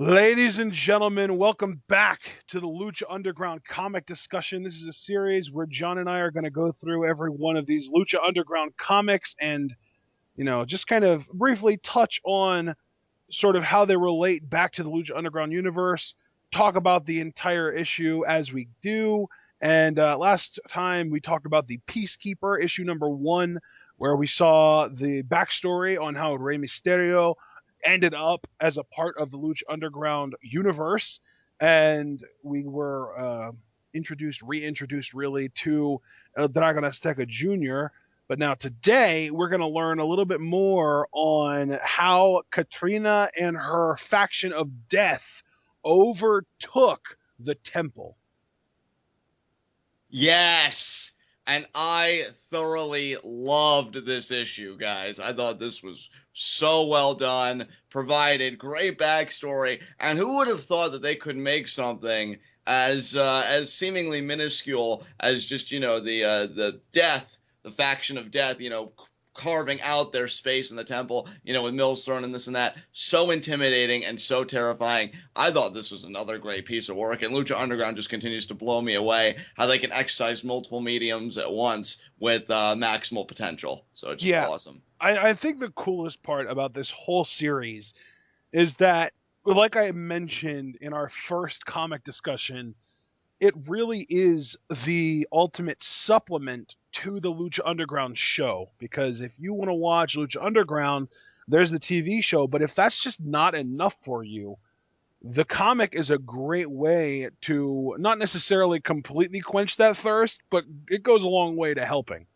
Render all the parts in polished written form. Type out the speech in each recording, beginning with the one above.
Ladies and gentlemen, welcome back to the Lucha Underground comic discussion. This is a series where John and I are going to go through every one of these Lucha Underground comics and, just kind of briefly touch on sort of how they relate back to the Lucha Underground universe, talk about the entire issue as we do. And last time we talked about the Peacekeeper, issue number 1, where we saw the backstory on how Rey Mysterio ended up as a part of the Lucha Underground universe. And we were reintroduced really to Dragon Azteca Jr., but now today we're going to learn a little bit more on how Katrina and her faction of death overtook the temple. Yes. And I thoroughly loved this issue, guys. I thought this was so well done, provided great backstory, and who would have thought that they could make something as seemingly minuscule as just the death, the faction of death, carving out their space in the temple, with Mills throne and this and that. So intimidating and so terrifying. I thought this was another great piece of work, and Lucha Underground just continues to blow me away. How they can exercise multiple mediums at once with maximal potential. So it's just Yeah, awesome. I think the coolest part about this whole series is that, like I mentioned in our first comic discussion, it really is the ultimate supplement to the Lucha Underground show. Because if you want to watch Lucha Underground, there's the TV show. But if that's just not enough for you, the comic is a great way to not necessarily completely quench that thirst, but it goes a long way to helping.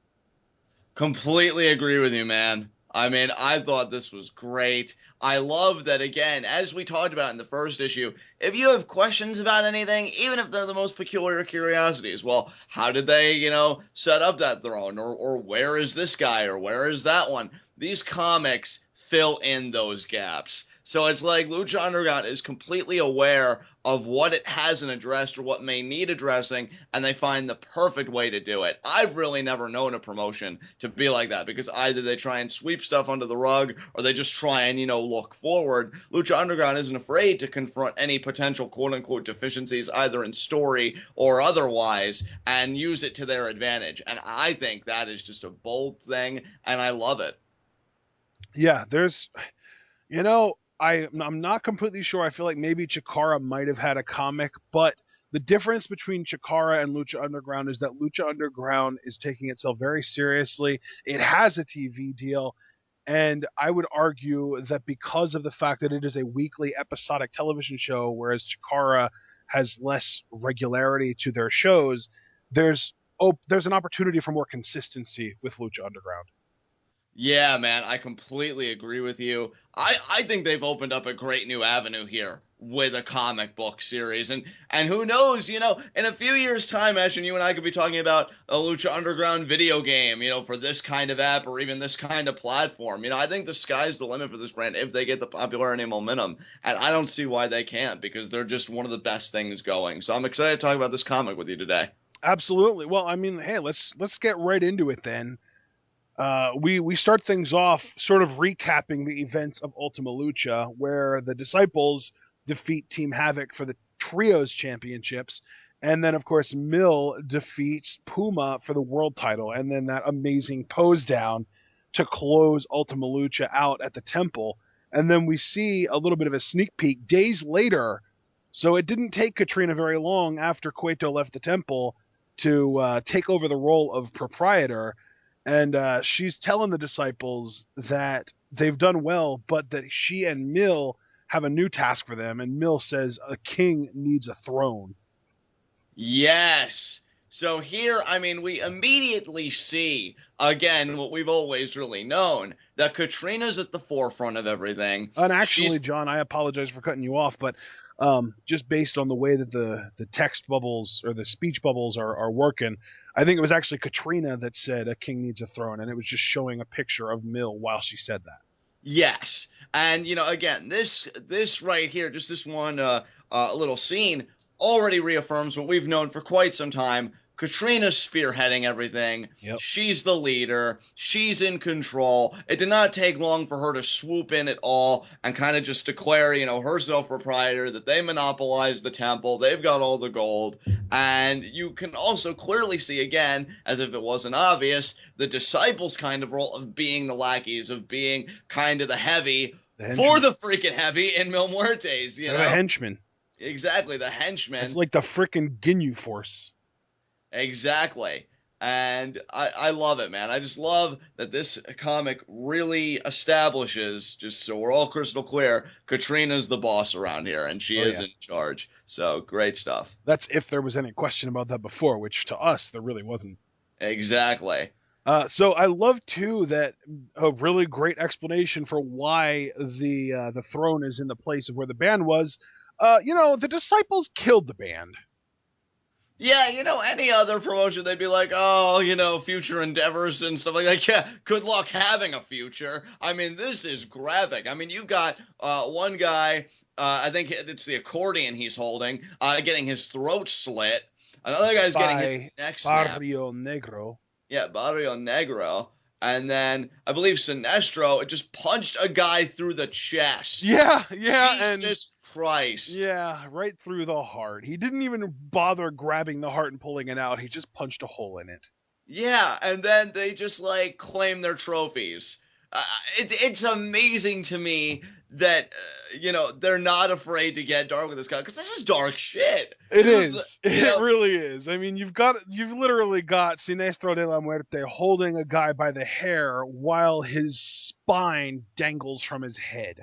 Completely agree with you, man. I mean, I thought this was great. I love that, again, as we talked about in the first issue, if you have questions about anything, even if they're the most peculiar curiosities, well, how did they, set up that throne? Or where is this guy? Or where is that one? These comics fill in those gaps. So it's like Lucha Underground is completely aware of what it hasn't addressed or what may need addressing, and they find the perfect way to do it. I've really never known a promotion to be like that, because either they try and sweep stuff under the rug or they just try and, look forward. Lucha Underground isn't afraid to confront any potential quote unquote deficiencies, either in story or otherwise, and use it to their advantage. And I think that is just a bold thing, and I love it. Yeah, I'm not completely sure. I feel like maybe Chikara might have had a comic, but the difference between Chikara and Lucha Underground is that Lucha Underground is taking itself very seriously. It has a TV deal, and I would argue that because of the fact that it is a weekly episodic television show, whereas Chikara has less regularity to their shows, there's there's an opportunity for more consistency with Lucha Underground. Yeah, man, I completely agree with you. I think they've opened up a great new avenue here with a comic book series. And who knows, in a few years' time, Ashton, you and I could be talking about a Lucha Underground video game, for this kind of app or even this kind of platform. I think the sky's the limit for this brand if they get the popularity and momentum. And I don't see why they can't, because they're just one of the best things going. So I'm excited to talk about this comic with you today. Absolutely. Well, I mean, hey, let's get right into it then. We start things off sort of recapping the events of Ultima Lucha, where the Disciples defeat Team Havoc for the Trios Championships, and then of course Mill defeats Puma for the world title, and then that amazing pose down to close Ultima Lucha out at the Temple, and then we see a little bit of a sneak peek days later. So it didn't take Katrina very long after Cueto left the Temple to take over the role of proprietor, and she's telling the disciples that they've done well, but that she and Mill have a new task for them. And Mill says a king needs a throne. Yes. So here, I mean, we immediately see, again, what we've always really known, that Katrina's at the forefront of everything. And actually, She's, John, I apologize for cutting you off, but just based on the way that the text bubbles or the speech bubbles are working, I think it was actually Katrina that said a king needs a throne, and it was just showing a picture of Mill while she said that. yes. And, again, this right here, just this one little scene, already reaffirms what we've known for quite some time. Katrina's spearheading everything. Yep. She's the leader. She's in control. It did not take long for her to swoop in at all and kind of just declare, herself proprietor, that they monopolize the temple. They've got all the gold. And you can also clearly see, again, as if it wasn't obvious, the disciples' kind of role of being the lackeys, of being kind of the heavy The for henchman. the freaking heavy in Mil Muertes, They're the henchmen. Exactly, the It's henchmen. like the frickin' Ginyu Force. Exactly. And I love it, man. I just love that this comic really establishes, just so we're all crystal clear, Katrina's the boss around here, and she Oh is yeah. in charge. So great stuff. That's if there was any question about that before, which to us there really wasn't. Exactly. So I love too that a really great explanation for why the throne is in the place of where the band was. The disciples killed the band. Yeah, any other promotion, they'd be like, oh, future endeavors and stuff like that. Yeah, good luck having a future. I mean, this is graphic. I mean, you got one guy, I think it's the accordion he's holding, getting his throat slit. Another guy's getting his By neck snapped. Barrio Negro. Yeah, Barrio Negro. And then I believe Sinestro, it just punched a guy through the chest. Yeah, and Jesus Christ. yeah, right through the heart. He didn't even bother grabbing the heart and pulling it out. He just punched a hole in it. Yeah, and then they just like claim their trophies. It's amazing to me that they're not afraid to get dark with this guy because this is dark shit. It This is is. It really is. I mean, you've literally got Sinestro de la Muerte holding a guy by the hair while his spine dangles from his head.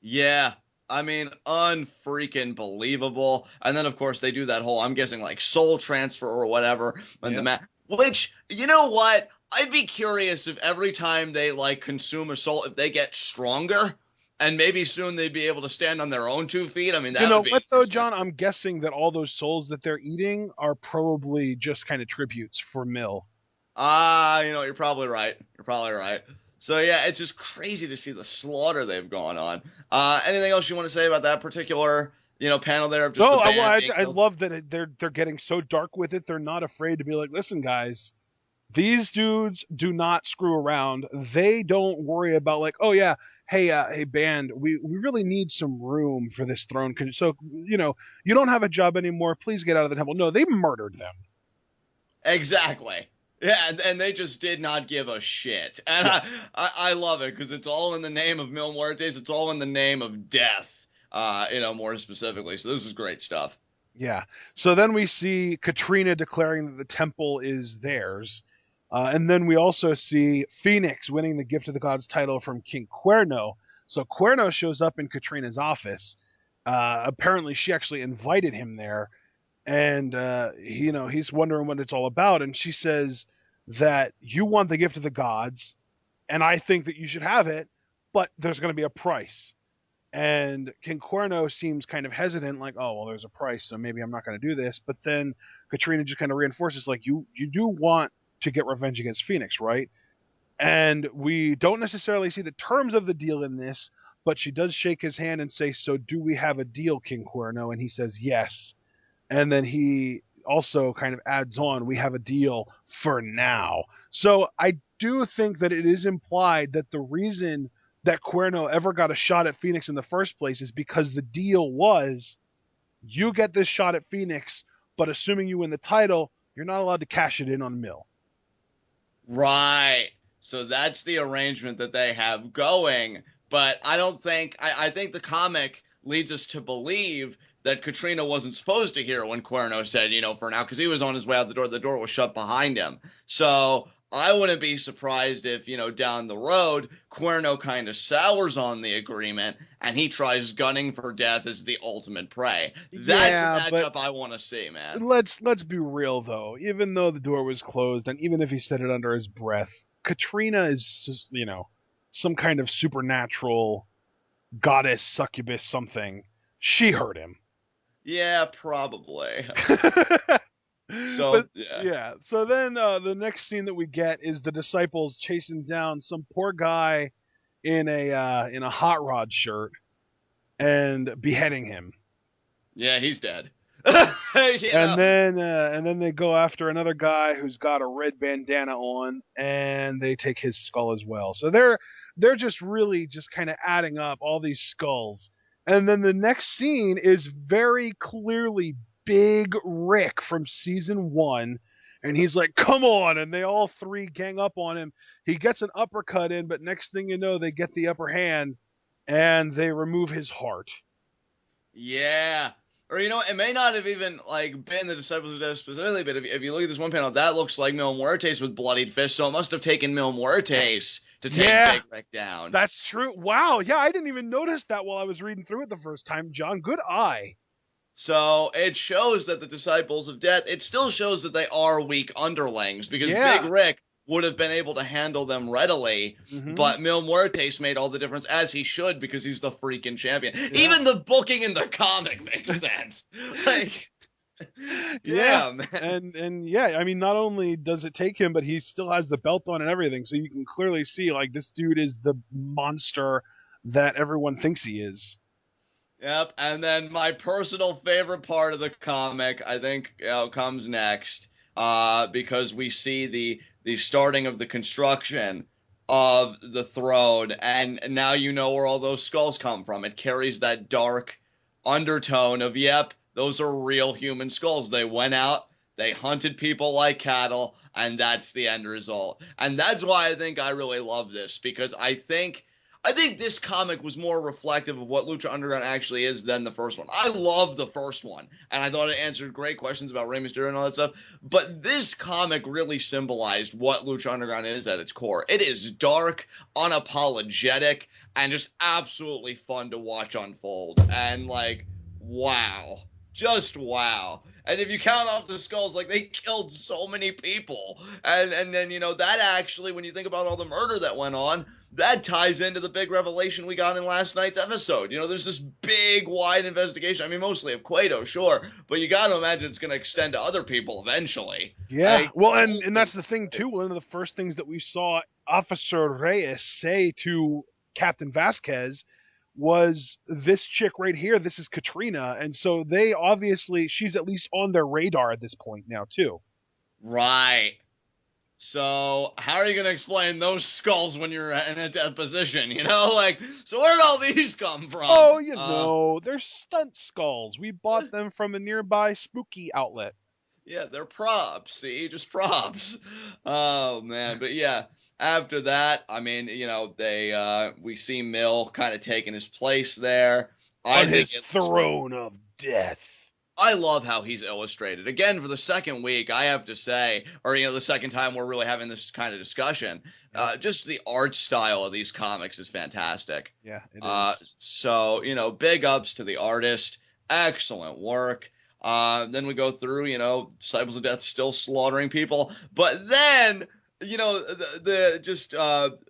yeah. I mean, unfreaking believable. And then of course they do that whole, I'm guessing, like soul transfer or whatever, and the Yep. which, you know what? I'd be curious if every time they like consume a soul, if they get stronger, and maybe soon they'd be able to stand on their own 2 feet. I mean, You that know would be what though, interesting. John? I'm guessing that all those souls that they're eating are probably just kind of tributes for Mill. You're probably right. You're probably right. So yeah, it's just crazy to see the slaughter they've gone on. Anything else you want to say about that particular, panel there of just the No, band being I killed? love that they're getting so dark with it. They're not afraid to be like, listen, guys, these dudes do not screw around. They don't worry about like, oh yeah, hey band, we really need some room for this throne. So you don't have a job anymore. Please get out of the temple. No, they murdered them. Exactly. Yeah, and they just did not give a shit. And Yeah, I love it because it's all in the name of Mil Muertes. It's all in the name of death, more specifically. So this is great stuff. yeah. So then we see Katrina declaring that the temple is theirs. And then we also see Phoenix winning the Gift of the Gods title from King Cuerno. So Cuerno shows up in Katrina's office. Apparently, she actually invited him there, and he's wondering what it's all about. And she says that you want the Gift of the Gods, and I think that you should have it, but there's going to be a price. And King Cuerno seems kind of hesitant, like, oh well, there's a price, so maybe I'm not going to do this. But then Katrina just kind of reinforces, like, you do want to get revenge against Phoenix, right? And we don't necessarily see the terms of the deal in this, but she does shake his hand and say, so do we have a deal, King Cuerno? And he says yes. And then he also kind of adds on, we have a deal for now. So I do think that it is implied that the reason that Cuerno ever got a shot at Phoenix in the first place is because the deal was, you get this shot at Phoenix, but assuming you win the title, you're not allowed to cash it in on Mill. Right. So that's the arrangement that they have going. But I don't think, I think the comic leads us to believe that Katrina wasn't supposed to hear when Cuerno said, for now, because he was on his way out the door. The door was shut behind him. So I wouldn't be surprised if, down the road, Cuerno kind of sours on the agreement and he tries gunning for death as the ultimate prey. That's a Yeah, but matchup I want to see, man. let's be real though. Even though the door was closed, and even if he said it under his breath, Katrina is some kind of supernatural goddess, succubus, something. She heard him. Yeah, probably. But So, yeah. yeah, so then the next scene that we get is the disciples chasing down some poor guy in a hot rod shirt and beheading him. Yeah, he's dead. You know? And then they go after another guy who's got a red bandana on, and they take his skull as well. So they're just really just kind of adding up all these skulls. And then the next scene is very clearly Big Rick from season 1, and he's like, "Come on!" And they all three gang up on him. He gets an uppercut in, but next thing you know, they get the upper hand, and they remove his heart. Yeah. Or it may not have even like been the Disciples of Death specifically, but if you look at this one panel, that looks like Mil Muertes with bloodied fists, so it must have taken Mil Muertes to take Yeah, Big Rick down. that's true. Wow. Yeah, I didn't even notice that while I was reading through it the first time, John. Good eye. So it shows that the Disciples of Death, it still shows that they are weak underlings because Big Yeah. Rick would have been able to handle them readily, Mm-hmm. but Mil Muertes made all the difference as he should because he's the freaking champion. Yeah. Even the booking in the comic makes sense. Like, Yeah. damn, man. And yeah, I mean, not only does it take him, but he still has the belt on and everything, so you can clearly see like this dude is the monster that everyone thinks he is. Yep, and then my personal favorite part of the comic, I think, comes next, because we see the starting of the construction of the throne, and now you know where all those skulls come from. It carries that dark undertone of, yep, those are real human skulls. They went out, they hunted people like cattle, and that's the end result. And that's why I think I really love this, because I think this comic was more reflective of what Lucha Underground actually is than the first one. I love the first one, and I thought it answered great questions about Rey Mysterio and all that stuff. But this comic really symbolized what Lucha Underground is at its core. It is dark, unapologetic, and just absolutely fun to watch unfold. And like, wow. Just wow. And if you count off the skulls, like they killed so many people. And then, that actually, when you think about all the murder that went on, that ties into the big revelation we got in last night's episode. There's this big, wide investigation. I mean, mostly of Cueto, sure, but you got to imagine it's going to extend to other people eventually. Yeah. Like, Well, so and that's the thing too. One of the first things that we saw Officer Reyes say to Captain Vasquez was, "This chick right here, this is Katrina." And so they obviously, she's at least on their radar at this point now too. right. So how are you going to explain those skulls when you're in a death position? Like, so where did all these come from? Oh, they're stunt skulls. We bought them from a nearby spooky outlet. Yeah, they're props. See, just props. Oh man, but yeah. After that, I mean, we see Mill kind of taking his place there. I On think his it looks throne of death. I love how he's illustrated. Again, for the second week, I have to say, or the second time we're really having this kind of discussion, Yep. just the art style of these comics is fantastic. Yeah, it is. So big ups to the artist, excellent work. Then we go through, Disciples of Death still slaughtering people, but then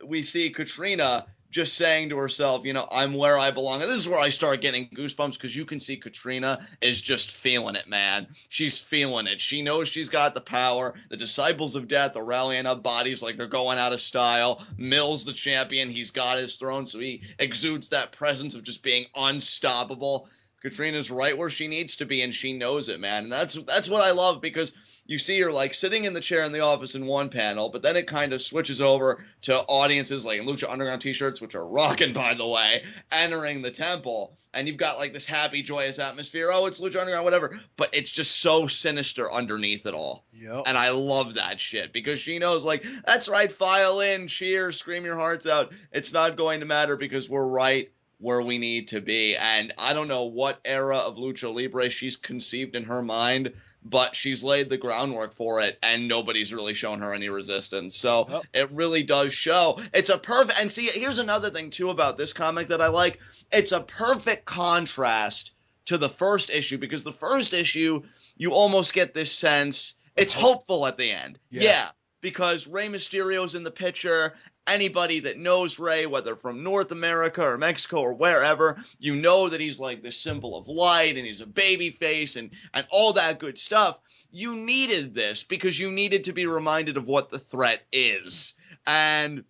we see Katrina just saying to herself, I'm where I belong. And this is where I start getting goosebumps because you can see Katrina is just feeling it, man. She's feeling it. She knows she's got the power. The Disciples of Death are rallying up bodies like they're going out of style. Mill's the champion. He's got his throne, so he exudes that presence of just being unstoppable. Katrina's right where she needs to be, and she knows it, man. And that's what I love because you see her like sitting in the chair in the office in one panel, but then it kind of switches over to audiences like in Lucha Underground t-shirts, which are rocking, by the way, entering the temple. And you've got like this happy, joyous atmosphere. Oh, it's Lucha Underground, whatever. But it's just so sinister underneath it all. Yep. And I love that shit because she knows, like, that's right, file in, cheer, scream your hearts out. It's not going to matter because we're right where we need to be. And I don't know what era of Lucha Libre she's conceived in her mind, but she's laid the groundwork for it, and nobody's really shown her any resistance. So Yep. it really does show. It's a perfect, and see, here's another thing too about this comic that I like. It's a perfect contrast to the first issue, because the first issue, you almost get this sense, it's hopeful at the end. Yeah, because Rey Mysterio's in the picture. Anybody that knows Rey, whether from North America or Mexico or wherever, you know that he's like this symbol of light and he's a baby face and all that good stuff. You needed this because you needed to be reminded of what the threat is. And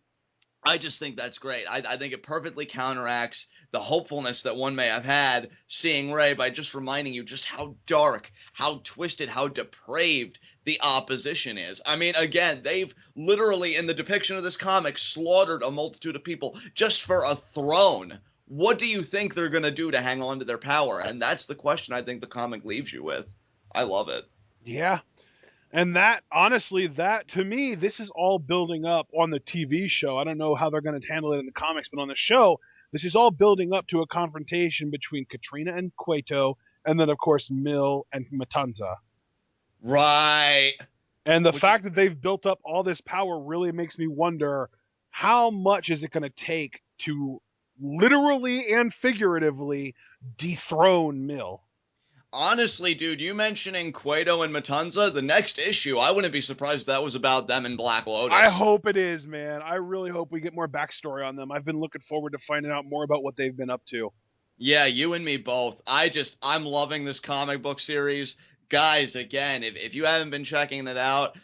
I just think that's great. I think it perfectly counteracts the hopefulness that one may have had seeing Ray by just reminding you just how dark, how twisted, how depraved the opposition is. I mean, again, they've literally, in the depiction of this comic, slaughtered a multitude of people just for a throne. What do you think they're going to do to hang on to their power? And that's the question I think the comic leaves you with. I love it. Yeah. And that, honestly, that to me, this is all building up on the TV show. I don't know how they're going to handle it in the comics, but on the show, this is all building up to a confrontation between Katrina and Cueto, and then, of course, Mill and Matanza. Right. And the Which is fact that they've built up all this power really makes me wonder how much is it going to take to literally and figuratively dethrone Mill? honestly, dude, you mentioning Cueto and Matanza, the next issue, I wouldn't be surprised if that was about them in Black I Lotus. hope it is, man. I really hope we get more backstory on them. I've been looking forward to finding out more about what they've been up to. Yeah, you and me both. I'm loving this comic book series. Guys, again, if you haven't been checking it out,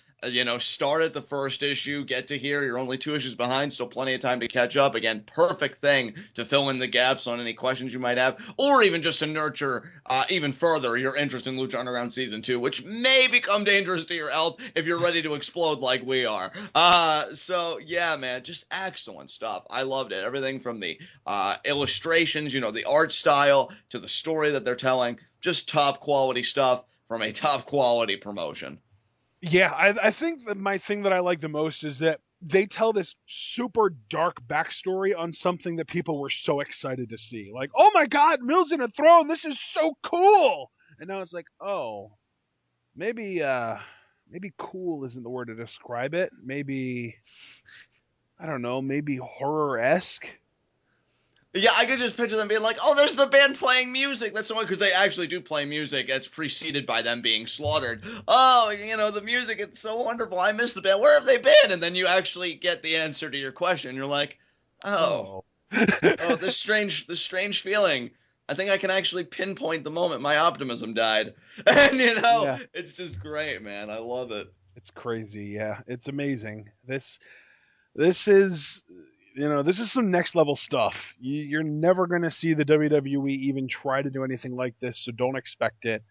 start at the first issue, get to here. You're only 2 issues behind, still plenty of time to catch up. Again, perfect thing to fill in the gaps on any questions you might have, or even just to nurture even further your interest in Lucha Underground Season 2, which may become dangerous to your health if you're ready to explode like we are. So, yeah, man, just excellent stuff. I loved it. Everything from the illustrations, the art style, to the story that they're telling. Just top quality stuff from a top quality promotion. Yeah, I think that my thing that I like the most is that they tell this super dark backstory on something that people were so excited to see. Like, oh my god, Mill's in a throne. This is so cool. And now it's like, oh, maybe cool isn't the word to describe it. Maybe I don't know, maybe horror-esque. Yeah, I could just picture them being like, "Oh, there's the band playing music." That's the one because they actually do play music. That's preceded by them being slaughtered. Oh, the music, it's so wonderful. I miss the band. Where have they been? And then you actually get the answer to your question. You're like, "Oh, Oh. oh, this strange feeling. I think I can actually pinpoint the moment my optimism died." And Yeah, it's just great, man. I love it. it's crazy. Yeah, it's amazing. This is this is some next level stuff. You're never going to see the WWE even try to do anything like this, so don't expect it.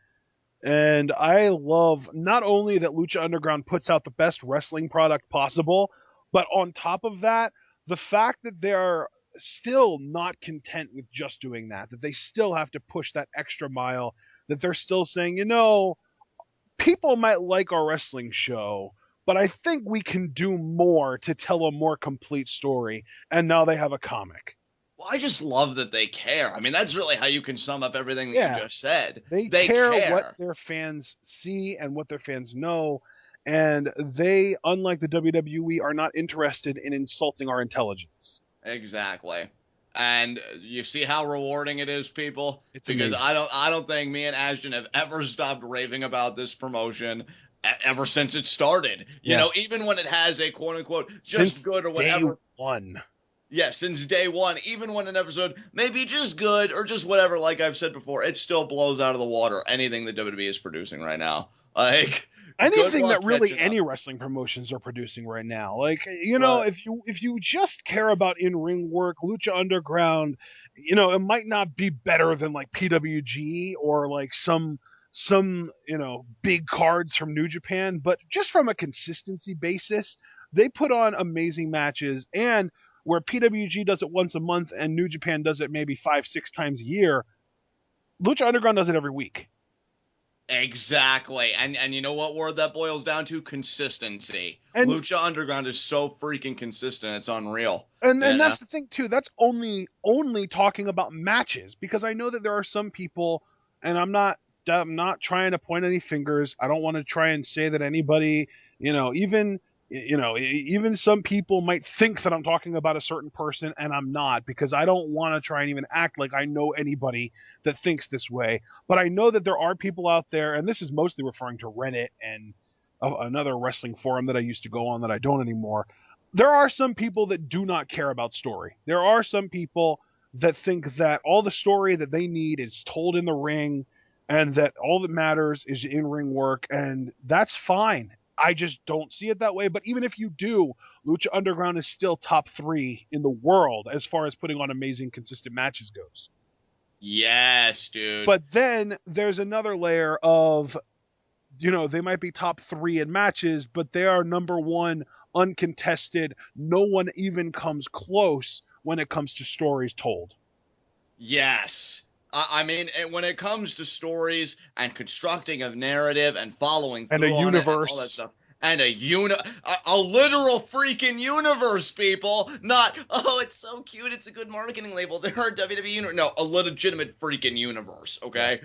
And I love not only that Lucha Underground puts out the best wrestling product possible, but on top of that, the fact that they're still not content with just doing that, that they still have to push that extra mile, that they're still saying, people might like our wrestling show, but I think we can do more to tell a more complete story. And now they have a comic. Well, I just love that they care. I mean, that's really how you can sum up everything that you Yeah, just said. they They care what care. their fans see and what their fans know. And they, unlike the WWE, are not interested in insulting our intelligence. Exactly. And you see how rewarding it is, people? It's Because amazing. I don't think me and Ashton have ever stopped raving about this promotion ever since it started. Yeah. Even when it has a quote unquote just Since good or day whatever. one. Yeah, since day one, even when an episode may be just good or just whatever, like I've said before, it still blows out of the water anything that WWE is producing right now. Like, good Anything luck that really catching up. any wrestling promotions are producing right now. Like, Right. if you just care about in-ring work, Lucha Underground, it might not be better than like PWG or like some big cards from New Japan, but just from a consistency basis, they put on amazing matches. And where PWG does it once a month and New Japan does it maybe 5-6 times a year, Lucha Underground does it every week. Exactly. And you know what word that boils down to? Consistency. And Lucha Underground is so freaking consistent. It's unreal. and You know? that's the thing too. That's only talking about matches, because I know that there are some people, and I'm not trying to point any fingers. I don't want to try and say that anybody, even some people might think that I'm talking about a certain person, and I'm not, because I don't want to try and even act like I know anybody that thinks this way. But I know that there are people out there, and this is mostly referring to Reddit and another wrestling forum that I used to go on that I don't anymore. There are some people that do not care about story. There are some people that think that all the story that they need is told in the ring, and that all that matters is in ring work, and that's fine. I just don't see it that way. But even if you do, Lucha Underground is still top 3 in the world as far as putting on amazing, consistent matches goes. Yes, dude. But then there's another layer of, they might be top 3 in matches, but they are number 1 uncontested. No one even comes close when it comes to stories told. Yes. I mean, when it comes to stories and constructing a narrative and following And a through on it and all that universe. stuff, and a literal freaking universe, people. Not, oh, it's so cute, it's a good marketing label. They're a WWE universe. No, a legitimate freaking universe. Yeah. Okay,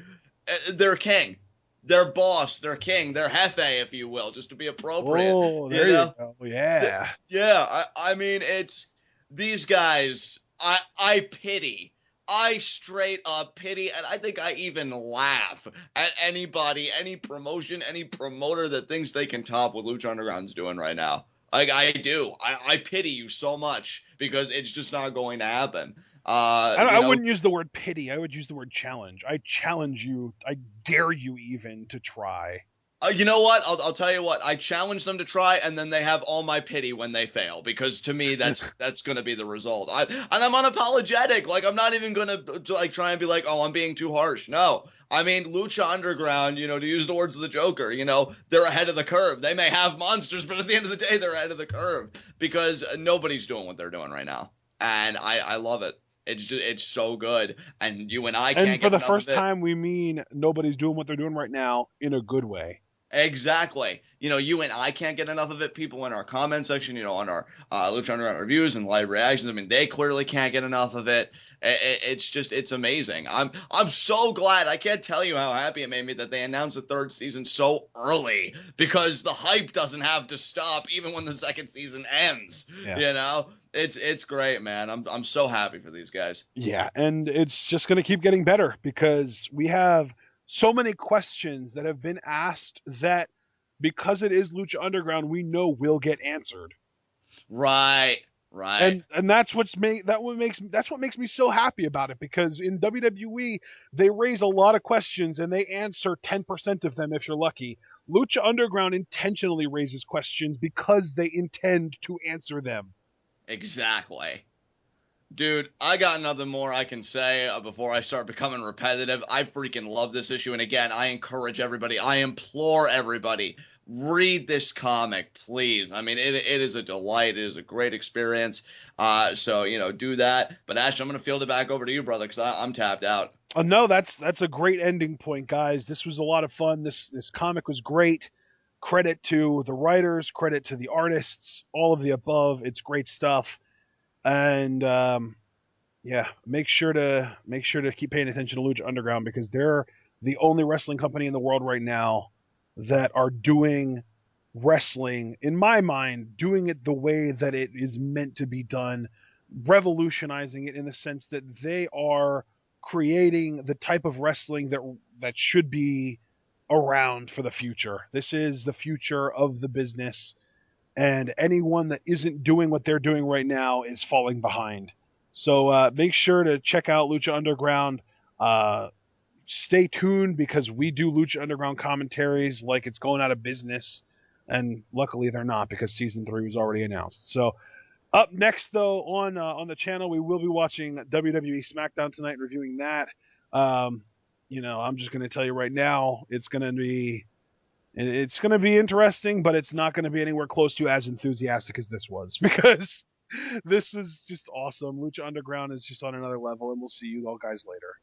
they're king, they're boss, they're king, they're jefe, if you will, just to be appropriate. Oh, You there you know, go. Yeah. yeah. I mean, it's these guys. I pity. I straight up pity, and I think I even laugh at anybody, any promotion, any promoter that thinks they can top what Lucha Underground's doing right now. I do. I pity you so much because it's just not going to happen. I wouldn't use the word pity. I would use the word challenge. I challenge you. I dare you even to try. You know what? I'll tell you what. I challenge them to try, and then they have all my pity when they fail, because to me that's going to be the result. And I'm unapologetic. Like, I'm not even going to like try and be like, oh, I'm being too harsh. No, I mean, Lucha Underground. To use the words of the Joker, they're ahead of the curve. They may have monsters, but at the end of the day, they're ahead of the curve because nobody's doing what they're doing right now, and I love it. It's so good, and you and I And can't for get the enough of first it. time, we mean nobody's doing what they're doing right now in a good way. Exactly. You and I can't get enough of it. People in our comment section, on our Lucha Underground reviews and live reactions, I mean, they clearly can't get enough of it. It's amazing. I'm so glad. I can't tell you how happy it made me that they announced the third season so early, because the hype doesn't have to stop even when the second season ends. Yeah. It's great, man. I'm so happy for these guys. Yeah. And it's just going to keep getting better because we have so many questions that have been asked that because it is Lucha Underground, we know will get answered. Right. Right. And that's what makes me so happy about it, because in WWE they raise a lot of questions and they answer 10% of them if you're lucky. Lucha Underground intentionally raises questions because they intend to answer them. Exactly. Dude, I got nothing more I can say before I start becoming repetitive. I freaking love this issue. And again, I encourage everybody, I implore everybody, read this comic, please. I mean, it is a delight. It is a great experience. So, do that. But Ash, I'm going to field it back over to you, brother, because I'm tapped out. No, that's a great ending point, guys. This was a lot of fun. This comic was great. Credit to the writers, credit to the artists, all of the above. It's great stuff. And yeah, make sure to keep paying attention to Lucha Underground, because they're the only wrestling company in the world right now that are doing wrestling, in my mind, doing it the way that it is meant to be done, revolutionizing it in the sense that they are creating the type of wrestling that should be around for the future. This is the future of the business, and anyone that isn't doing what they're doing right now is falling behind. So make sure to check out Lucha Underground. Stay tuned, because we do Lucha Underground commentaries like it's going out of business, and luckily they're not, because season 3 was already announced. So up next, though, on the channel, we will be watching WWE SmackDown tonight and reviewing that. I'm just going to tell you right now, it's going to be interesting, but it's not going to be anywhere close to as enthusiastic as this was, because this is just awesome. Lucha Underground is just on another level, and we'll see you all guys later.